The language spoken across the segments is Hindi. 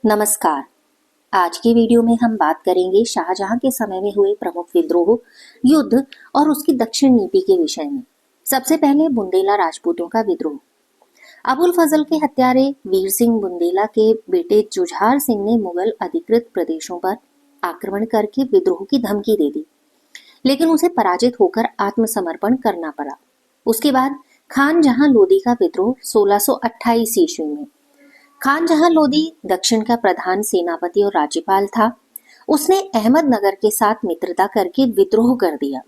नमस्कार। आज की वीडियो में हम बात करेंगे शाहजहां के समय में हुए प्रमुख विद्रोह, युद्ध और उसकी दक्षिण नीति के विषय में। सबसे पहले बुंदेला राजपूतों का विद्रोह। अबुल फजल के हत्यारे वीर सिंह बुंदेला के बेटे जुझार सिंह ने मुगल अधिकृत प्रदेशों पर आक्रमण करके विद्रोह की धमकी दे दी, लेकिन उसे पराजित होकर आत्मसमर्पण करना पड़ा। उसके बाद खान जहां लोदी का विद्रोह 1628 ईस्वी में। खान जहां लोदी दक्षिण का प्रधान सेनापति और राज्यपाल था। उसने अहमदनगर के साथ मित्रता करके विद्रोह कर दिया।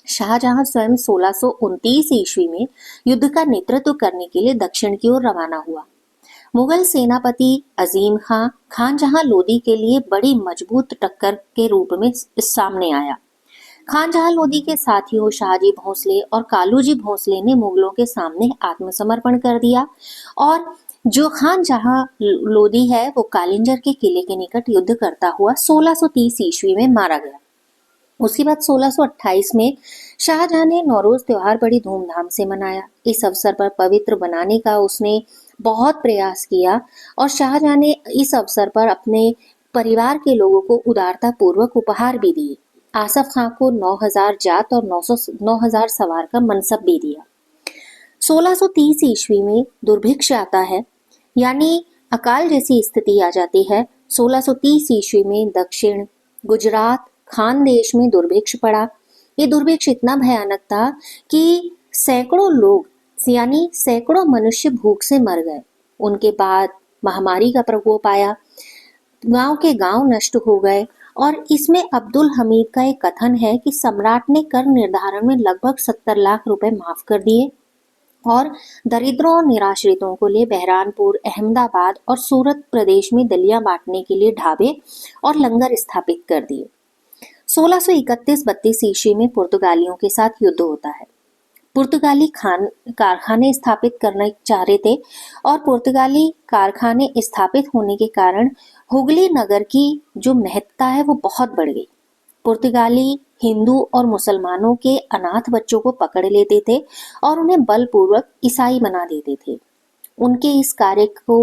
शाहजहां स्वयं 1629 ईस्वी में युद्ध का नेतृत्व करने के लिए दक्षिण की ओर रवाना हुआ। मुगल सेनापति अजीम खां खान जहां लोदी के लिए बड़ी मजबूत टक्कर के रूप में सामने आया। खान जहां लोदी के साथियों शाहजी भोंसले और कालूजी भोंसले ने मुगलों के सामने आत्मसमर्पण कर दिया और जो खान जहां लोदी है वो कालिंजर के किले के निकट युद्ध करता हुआ 1630 ईस्वी में मारा गया। उसके बाद 1628 में शाहजहां ने नौरोज त्योहार बड़ी धूमधाम से मनाया। इस अवसर पर पवित्र बनाने का उसने बहुत प्रयास किया और शाहजहां ने इस अवसर पर अपने परिवार के लोगों को उदारता पूर्वक उपहार भी दिए। आसफ खां को 9000 जात और 9000 सवार का मनसब भी दिया। 1630 ईस्वी में दुर्भिक्ष आता है, यानी अकाल जैसी स्थिति आ जाती है। 1630 ईस्वी में दक्षिण गुजरात खानदेश में दुर्भिक्ष पड़ा। ये दुर्भिक्ष इतना भयानक था कि सैकड़ों लोग यानी सैकड़ों मनुष्य भूख से मर गए। उनके बाद महामारी का प्रकोप आया, गांव के गांव नष्ट हो गए और इसमें अब्दुल हमीद का एक कथन है कि सम्राट ने कर निर्धारण में लगभग 70 लाख रुपए माफ कर दिए और दरिद्रों और निराश्रितों को लिए बहरानपुर, अहमदाबाद और सूरत प्रदेश में दलिया बांटने के लिए ढाबे और लंगर स्थापित कर दिए। 1631-32 ईस्वी में पुर्तगालियों के साथ युद्ध होता है। पुर्तगाली कारखाने स्थापित करना चाह रहे थे और पुर्तगाली कारखाने स्थापित होने के कारण हुगली नगर की जो महत्ता है वो बहुत बढ़ गई। पुर्तगाली हिंदू और मुसलमानों के अनाथ बच्चों को पकड़ लेते थे और उन्हें बलपूर्वक ईसाई बना देते थे। उनके इस कार्य को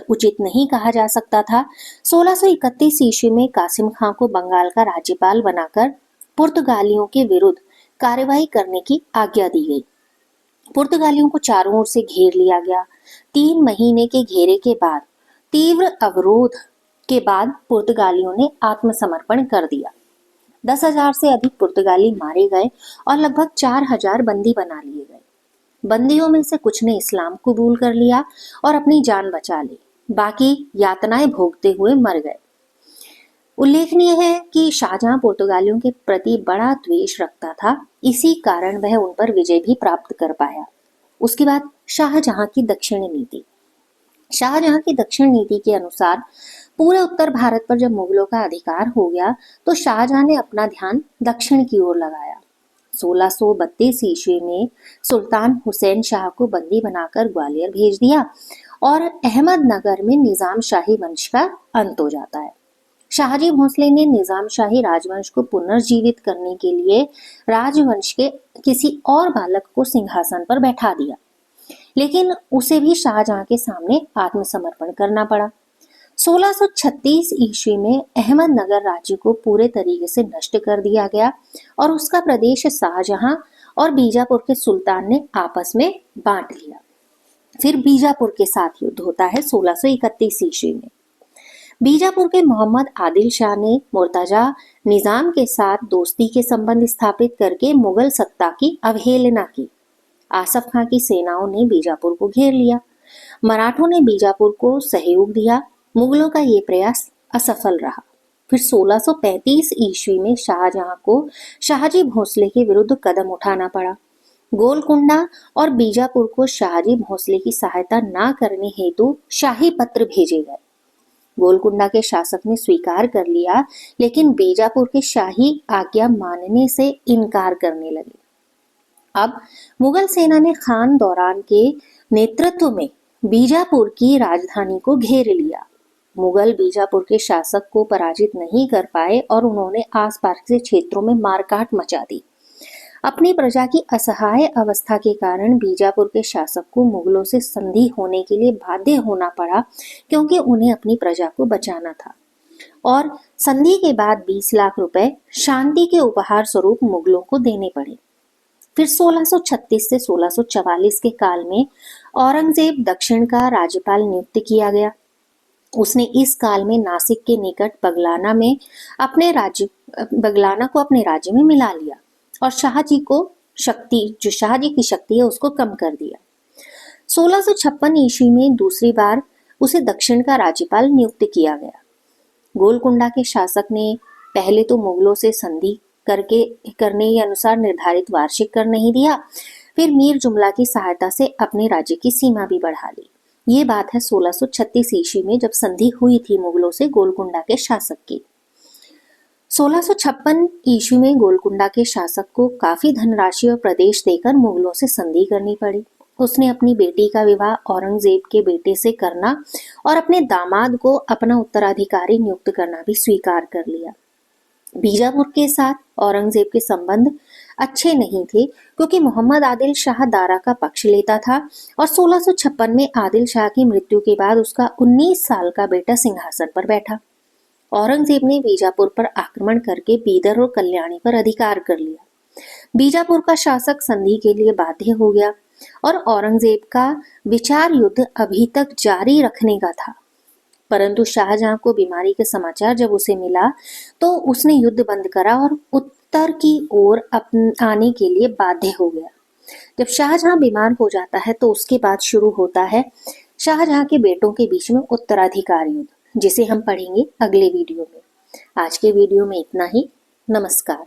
उचित नहीं कहा जा सकता था। 1631 ईस्वी में कासिम खां को बंगाल का राज्यपाल बनाकर पुर्तगालियों के विरुद्ध कार्यवाही करने की आज्ञा दी गई। पुर्तगालियों को चारों ओर से घेर लिया गया। 3 महीने के घेरे के बाद तीव्र अवरोध के बाद पुर्तगालियों ने आत्मसमर्पण कर दिया। 10,000 से अधिक पुर्तगाली मारे गए और लगभग 4,000 बंदी बना लिए गए। बंदियों में से कुछ ने इस्लाम कबूल कर लिया और अपनी जान बचा ली, बाकी यातनाएं भोगते हुए मर गए। उल्लेखनीय है कि शाहजहां पुर्तगालियों के प्रति बड़ा द्वेष रखता था, इसी कारण वह उन पर विजय भी प्राप्त कर पाया। उसके बाद शाहजहां की दक्षिण नीति। शाहजहां की दक्षिण नीति के अनुसार पूरे उत्तर भारत पर जब मुगलों का अधिकार हो गया तो शाहजहां ने अपना ध्यान दक्षिण की ओर लगाया। 1632 ईस्वी में सुल्तान हुसैन शाह को बंदी बनाकर ग्वालियर भेज दिया और अहमदनगर में निजाम शाही वंश का अंत हो जाता है। शाहजी भोंसले ने निजाम शाही राजवंश को पुनर्जीवित करने के लिए राजवंश के किसी और बालक को सिंहासन पर बैठा दिया, लेकिन उसे भी शाहजहां के सामने आत्मसमर्पण करना पड़ा। 1636 ईस्वी में अहमदनगर राज्य को पूरे तरीके से नष्ट कर दिया गया और उसका प्रदेश शाहजहां और बीजापुर के सुल्तान ने आपस में बांट लिया। फिर बीजापुर के साथ युद्ध होता है 1631 ईस्वी में। बीजापुर के मोहम्मद आदिल शाह ने मुर्तजा निजाम के साथ दोस्ती के संबंध स्थापित करके मुगल सत्ता की अवहेलना की। आसफ खां की सेनाओं ने बीजापुर को घेर लिया। मराठों ने बीजापुर को सहयोग दिया। मुगलों का ये प्रयास असफल रहा। फिर 1635 ईस्वी में शाहजहां को शाहजी भोंसले के विरुद्ध कदम उठाना पड़ा। गोलकुंडा और बीजापुर को शाहजी भोंसले की सहायता न करने हेतु शाही पत्र भेजे गए। गोलकुंडा के शासक ने स्वीकार कर लिया, लेकिन बीजापुर के शाही आज्ञा मानने से इनकार करने लगे। अब मुगल सेना ने खान दौरान के नेतृत्व में बीजापुर की राजधानी को घेर लिया। मुगल बीजापुर के शासक को पराजित नहीं कर पाए और उन्होंने आसपास के क्षेत्रों में मारकाट मचा दी। अपनी प्रजा की असहाय अवस्था के कारण बीजापुर के शासक को मुगलों से संधि होने के लिए बाध्य होना पड़ा, क्योंकि उन्हें अपनी प्रजा को बचाना था। और संधि के बाद 20 लाख रुपए शांति के उपहार स्वरूप मुगलों को देने पड़े। फिर 1636 से 1644 के काल में औरंगजेब दक्षिण का राज्यपाल नियुक्त किया गया। उसने इस काल में नासिक के निकट बगलाना को अपने राज्य में मिला लिया और शाहजी की शक्ति है उसको कम कर दिया। 1656 ईस्वी में दूसरी बार उसे दक्षिण का राज्यपाल नियुक्त किया गया। गोलकुंडा के शासक ने पहले तो मुगलों से संधि करने के अनुसार निर्धारित वार्षिक कर नहीं दिया, फिर मीर जुमला की सहायता से अपने राज्य की सीमा भी बढ़ा ली। ये बात है 1636 ईस्वी में, जब संधि हुई थी मुगलों से गोलकुंडा के शासक की। 1656 ईस्वी में गोलकुंडा के शासक को काफी धनराशि और प्रदेश देकर मुगलों से संधि करनी पड़ी। उसने अपनी बेटी का विवाह औरंगजेब के बेटे से करना और अपने दामाद को अपना उत्तराधिकारी नियुक्त करना भी स्वीकार कर लिया। बीजापुर के साथ औरंगजेब के संबंध अच्छे नहीं थे, क्योंकि मोहम्मद आदिल शाह दारा का पक्ष लेता था और 1656 में आदिल शाह की मृत्यु के बाद उसका 19 साल का बेटा सिंहासन पर बैठा। औरंगजेब ने बीजापुर पर आक्रमण करके बीदर और कल्याणी पर अधिकार कर लिया। बीजापुर का शासक संधि के लिए बाध्य हो गया और औरंगजेब का विचार युद्ध अभी तक जारी रखने का था। परंतु शाहजहां को बीमारी के समाचार जब उसे मिला तो उसने युद्ध बंद करा और उत्तर की ओर आने के लिए बाध्य हो गया। जब शाहजहां बीमार हो जाता है तो उसके बाद शुरू होता है शाहजहां के बेटों के बीच में उत्तराधिकार युद्ध, जिसे हम पढ़ेंगे अगले वीडियो में। आज के वीडियो में इतना ही। नमस्कार।